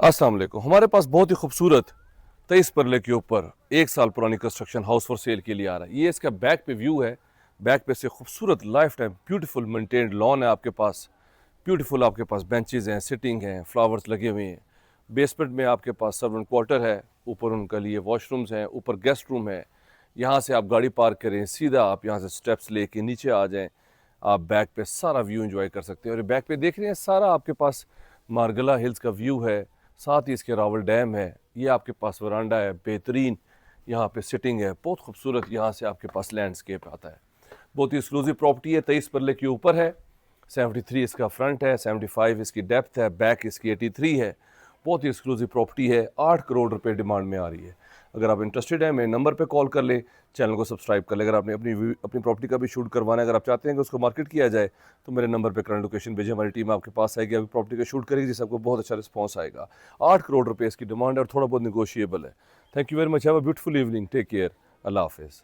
अस्सलाम वालेकुम। हमारे पास बहुत ही खूबसूरत 23 परले के ऊपर 1 साल पुरानी कंस्ट्रक्शन हाउस फॉर सेल के लिए आ रहा है। ये इसका बैक पे व्यू है। बैक पे से खूबसूरत life time beautiful maintained lawn है आपके पास। ब्यूटीफुल आपके पास बेंचेस हैं, सिटिंग हैं, फ्लावर्स लगे हुए हैं। बेसमेंट में आपके पास सर्वेंट क्वार्टर है, ऊपर उनके लिए वॉशरूम्स हैं, ऊपर गेस्ट रूम है। यहाँ से आप गाड़ी पार्क करें, सीधा आप यहाँ से स्टेप्स लेके नीचे आ जाएं, आप बैक पे सारा व्यू एंजॉय कर सकते हैं। और बैक पे देख रहे हैं सारा आपके पास मारगला हिल्स का व्यू है, साथ ही इसके रावल डैम है। ये आपके पास वरांडा है, बेहतरीन यहाँ पे सिटिंग है, बहुत खूबसूरत। यहाँ से आपके पास लैंडस्केप आता है। बहुत ही एक्सक्लूसिव प्रॉपर्टी है, 23 परले के ऊपर है। 73 इसका फ्रंट है, 75 इसकी डेप्थ है, बैक इसकी 83 है। बहुत ही एक्सक्लूसिव प्रॉपर्टी है, 8 करोड़ रुपए डिमांड में आ रही है। अगर आप इंटरेस्टेड हैं, मेरे नंबर पे कॉल कर लें, चैनल को सब्सक्राइब कर लें। अगर आपने अपनी प्रॉपर्टी का भी शूट करवाना है, अगर आप चाहते हैं कि उसको मार्केट किया जाए, तो मेरे नंबर पे करंट लोकेशन भेजें, हमारी टीम आपके पास आएगी, अभी प्रॉपर्टी का शूट करेगी, जिससे आपको बहुत अच्छा रिस्पॉन्स आएगा। 8 करोड़ रुपये इसकी डिमांड है और थोड़ा बहुत निगोशिएबल है। Thank you very much, have a beautiful evening, take care, अल्लाह हाफिज़।